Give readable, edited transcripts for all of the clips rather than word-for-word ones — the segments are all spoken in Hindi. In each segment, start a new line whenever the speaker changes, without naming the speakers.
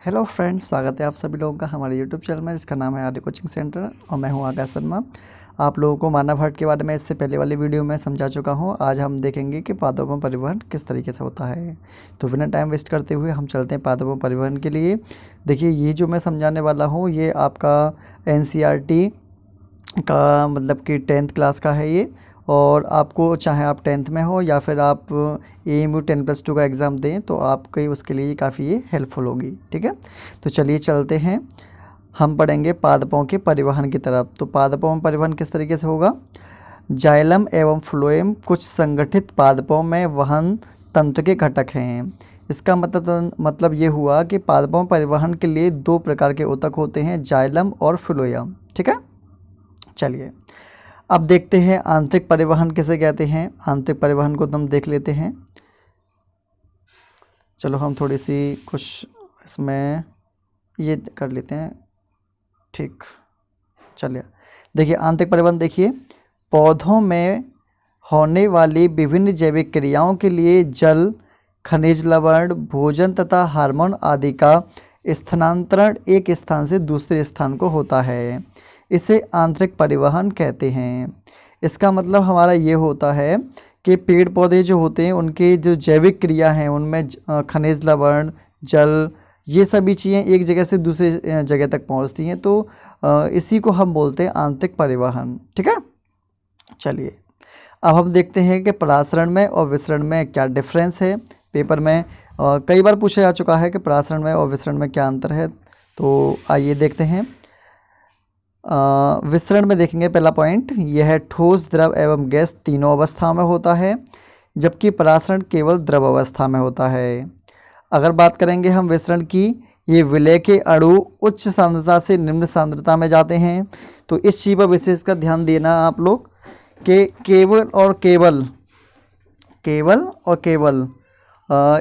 हेलो फ्रेंड्स, स्वागत है आप सभी लोगों का हमारे यूट्यूब चैनल में जिसका नाम है आर्य कोचिंग सेंटर और मैं हूं आकाश शर्मा। आप लोगों को मानव हट के बारे में इससे पहले वाली वीडियो में समझा चुका हूं। आज हम देखेंगे कि पादपों परिवहन किस तरीके से होता है। तो बिना टाइम वेस्ट करते हुए हम चलते हैं पादपों परिवहन के लिए। देखिए, ये जो मैं समझाने वाला हूँ ये आपका NCERT का मतलब कि 10th क्लास का है ये। और आपको चाहे आप 10th में हो या फिर आप AMU 10+2 का एग्ज़ाम दें तो आपके उसके लिए काफ़ी ये हेल्पफुल होगी। ठीक है, तो चलिए चलते हैं। हम पढ़ेंगे पादपों के परिवहन की तरफ। तो पादपों में परिवहन किस तरीके से होगा। जाइलम एवं फ्लोएम कुछ संगठित पादपों में वहन तंत्र के घटक हैं। इसका मतलब ये हुआ कि पादपों परिवहन के लिए दो प्रकार के ऊतक होते हैं, जाइलम और फ्लोएम। ठीक है, चलिए अब देखते हैं आंतरिक परिवहन किसे कहते हैं। आंतरिक परिवहन को हम देख लेते हैं। चलो हम थोड़ी सी कुछ इसमें ये कर लेते हैं। ठीक, चलिए देखिए आंतरिक परिवहन। देखिए, पौधों में होने वाली विभिन्न जैविक क्रियाओं के लिए जल, खनिज लवण, भोजन तथा हार्मोन आदि का स्थानांतरण एक स्थान से दूसरे स्थान को होता है। इसे आंतरिक परिवहन कहते हैं। इसका मतलब हमारा ये होता है कि पेड़ पौधे जो होते हैं उनके जो जैविक क्रिया हैं उनमें खनिज लवण, जल, ये सभी चीज़ें एक जगह से दूसरे जगह तक पहुंचती हैं। तो इसी को हम बोलते हैं आंतरिक परिवहन। ठीक है, चलिए अब हम देखते हैं कि परासरण में और विसरण में क्या डिफरेंस है। पेपर में कई बार पूछा जा चुका है कि परासरण में और विसरण में क्या अंतर है। तो आइए देखते हैं। विसरण में देखेंगे, पहला पॉइंट यह है, ठोस, द्रव एवं गैस तीनों अवस्थाओं में होता है, जबकि परासरण केवल द्रव अवस्था में होता है। अगर बात करेंगे हम विसरण की, ये विलय के अणु उच्च सांद्रता से निम्न सांद्रता में जाते हैं। तो इस चीज़ पर विशेष कर ध्यान देना आप लोग कि केवल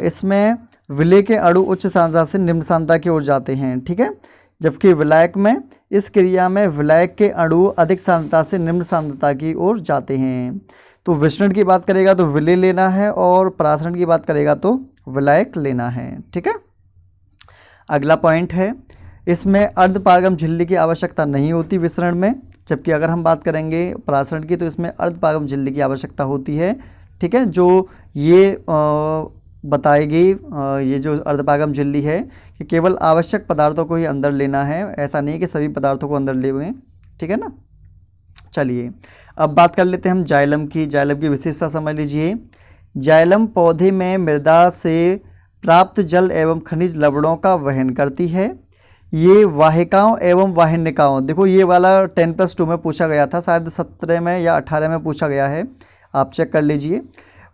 इसमें विलय के अणु उच्च सांद्रता से निम्न सांद्रता की ओर जाते हैं। ठीक है, जबकि विलायक में, इस क्रिया में विलायक के अणु अधिक सांद्रता से निम्न सांद्रता की ओर जाते हैं। तो विसरण की बात करेगा तो विलय लेना है और परासरण की बात करेगा तो विलायक लेना है। ठीक है, अगला पॉइंट है, इसमें अर्धपारगम झिल्ली की आवश्यकता नहीं होती विसरण में, जबकि अगर हम बात करेंगे परासरण की तो इसमें अर्धपारगम झिल्ली की आवश्यकता होती है। ठीक है, जो ये बताएगी ये जो अर्धपारगम झिल्ली है कि केवल आवश्यक पदार्थों को ही अंदर लेना है, ऐसा नहीं कि सभी पदार्थों को अंदर ले हुए। ठीक है ना, चलिए अब बात कर लेते हैं हम जाइलम की। जाइलम की विशेषता समझ लीजिए। जाइलम पौधे में मृदा से प्राप्त जल एवं खनिज लवणों का वहन करती है। ये वाहिकाओं एवं वाहिनिकाओं, देखो ये वाला 10+2 में पूछा गया था, शायद 17 में या 18 में पूछा गया है, आप चेक कर लीजिए।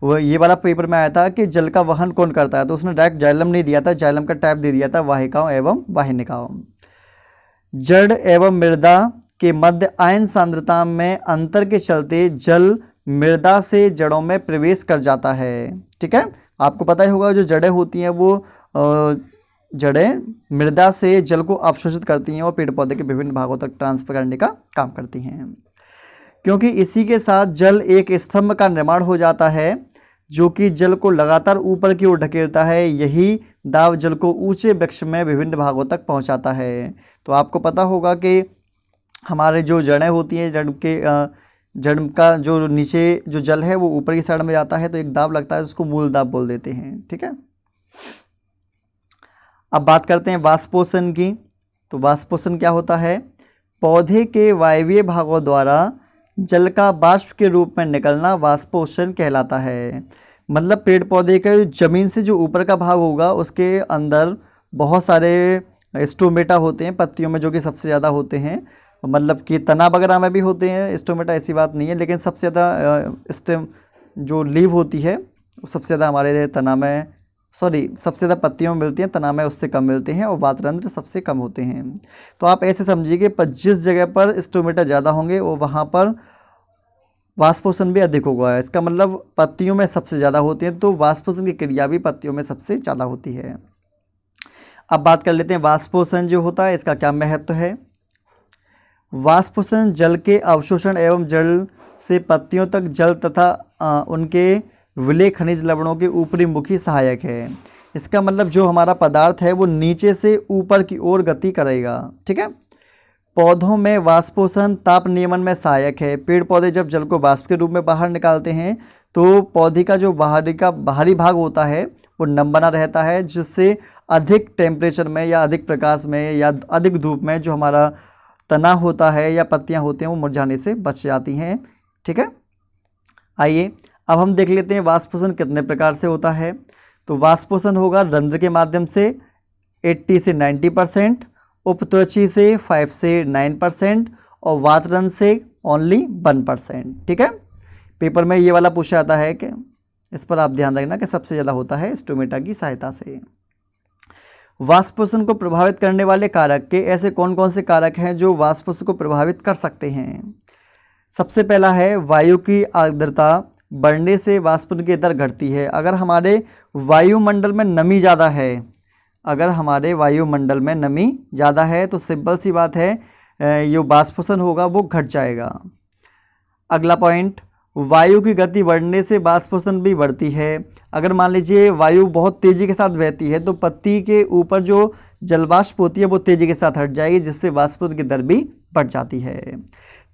वो ये वाला पेपर में आया था कि जल का वहन कौन करता है, तो उसने डायरेक्ट जाइलम नहीं दिया था, जाइलम का टाइप दे दिया था वाहिकाओं एवं वाहिनिकाओं। जड़ एवं मृदा के मध्य आयन सांद्रता में अंतर के चलते जल मृदा से जड़ों में प्रवेश कर जाता है। ठीक है, आपको पता ही होगा जो जड़ें होती हैं वो जड़ें मृदा से जल को अवशोषित करती हैं और पेड़ पौधे के विभिन्न भागों तक ट्रांसफर करने का काम करती हैं। क्योंकि इसी के साथ जल एक स्तंभ का निर्माण हो जाता है जो कि जल को लगातार ऊपर की ओर ढकेलता है। यही दाब जल को ऊंचे वृक्ष में विभिन्न भागों तक पहुंचाता है। तो आपको पता होगा कि हमारे जो जड़ें होती हैं, जड़ का जो नीचे जो जल है वो ऊपर की साइड में जाता है तो एक दाब लगता है, उसको मूल दाब बोल देते हैं। ठीक है, अब बात करते हैं वाष्पोषण की। तो वाष्पोषण क्या होता है, पौधे के वायवीय भागों द्वारा जल का वाष्प के रूप में निकलना वाष्पोषण कहलाता है। मतलब पेड़ पौधे का जमीन से जो ऊपर का भाग होगा उसके अंदर बहुत सारे स्टोमेटा होते हैं पत्तियों में, जो कि सबसे ज़्यादा होते हैं। मतलब कि तना वगैरह में भी होते हैं स्टोमेटा, ऐसी बात नहीं है, लेकिन सबसे ज़्यादा स्टेम जो लीव होती है वो सबसे ज़्यादा हमारे तना में, सबसे ज़्यादा पत्तियों में मिलती हैं, तना में उससे कम मिलते हैं और वातरंध्र सबसे कम होते हैं। तो आप ऐसे समझिए कि जिस जगह पर स्टोमेटा ज़्यादा होंगे वो वहाँ पर वाष्पोषण भी अधिक होगा। इसका मतलब पत्तियों में सबसे ज़्यादा होते हैं, तो वाष्पोषण की क्रिया भी पत्तियों में सबसे ज़्यादा होती है। अब बात कर लेते हैं वाष्पोषण जो होता है इसका क्या महत्व है। वाष्पोषण जल के अवशोषण एवं जल से पत्तियों तक जल तथा उनके विलय खनिज लवणों के ऊपरी मुखी सहायक है। इसका मतलब जो हमारा पदार्थ है वो नीचे से ऊपर की ओर गति करेगा। ठीक है। पौधों में वाष्पोषण ताप नियमन में सहायक है। पेड़ पौधे जब जल को वाष्प के रूप में बाहर निकालते हैं तो पौधे का जो बाहरी भाग होता है वो नम बना रहता है, जिससे अधिक टेम्परेचर में या अधिक प्रकाश में या अधिक धूप में जो हमारा तना होता है या पत्तियां होती हैं वो मुरझाने से बच जाती हैं। ठीक है। आइए अब हम देख लेते हैं वाष्पोषण कितने प्रकार से होता है। तो वाष्पोषण होगा रंध्र के माध्यम से 80 से 90%, उपत्वची से 5 से 9% और वातरन से ओनली 1%। ठीक है। पेपर में ये वाला पूछा जाता है कि इस पर आप ध्यान रखना कि सबसे ज़्यादा होता है स्टोमेटा की सहायता से। वाष्पोषण को प्रभावित करने वाले कारक के ऐसे कौन कौन से कारक हैं जो वाष्पोषण को प्रभावित कर सकते हैं। सबसे पहला है वायु की आर्द्रता बढ़ने से वाष्पोषण की दर घटती है। अगर हमारे वायुमंडल में नमी ज़्यादा है, अगर हमारे वायुमंडल में नमी ज़्यादा है तो सिंपल सी बात है जो वाष्पोषण होगा वो घट जाएगा। अगला पॉइंट, वायु की गति बढ़ने से वाष्पोषण भी बढ़ती है। अगर मान लीजिए वायु बहुत तेज़ी के साथ बहती है तो पत्ती के ऊपर जो जलवाष्प होती है वो तेज़ी के साथ हट जाएगी, जिससे वाष्पोषण की दर भी बढ़ जाती है।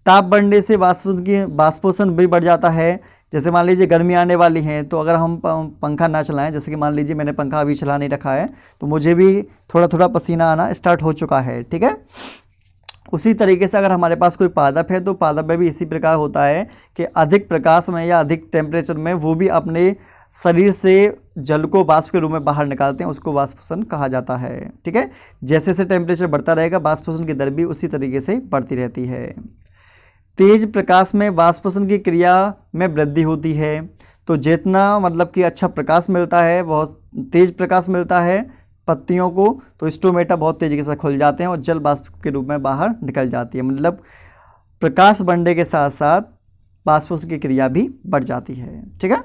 ताप बढ़ने से वाष्पोषण भी बढ़ जाता है। जैसे मान लीजिए गर्मी आने वाली है तो अगर हम पंखा ना चलाएं, जैसे कि मान लीजिए मैंने पंखा अभी चला नहीं रखा है तो मुझे भी थोड़ा थोड़ा पसीना आना स्टार्ट हो चुका है। ठीक है। उसी तरीके से अगर हमारे पास कोई पादप है तो पादप में भी इसी प्रकार होता है कि अधिक प्रकाश में या अधिक टेम्परेचर में वो भी अपने शरीर से जल को वाष्प के रूप में बाहर निकालते हैं, उसको वाष्पोषण कहा जाता है। ठीक है। जैसे जैसे टेम्परेचर बढ़ता रहेगा वाष्पोषण की दर भी उसी तरीके से बढ़ती रहती है। तेज प्रकाश में वाष्पोषण की क्रिया में वृद्धि होती है। तो जितना मतलब कि अच्छा प्रकाश मिलता है, बहुत तेज प्रकाश मिलता है पत्तियों को, तो स्टोमेटा बहुत तेजी के साथ खुल जाते हैं और जल वाष्प के रूप में बाहर निकल जाती है। मतलब प्रकाश बढ़ने के साथ साथ वाष्पोषण की क्रिया भी बढ़ जाती है। ठीक है।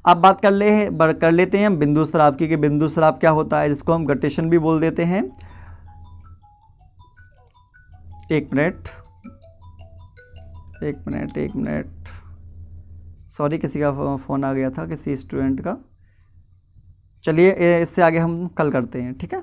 अब बात कर लेते हैं बिंदु स्राव की कि बिंदु स्राव क्या होता है, जिसको हम गटेशन भी बोल देते हैं। एक मिनट सॉरी, किसी का फ़ोन आ गया था, किसी स्टूडेंट का। चलिए इससे आगे हम कल करते हैं। ठीक है।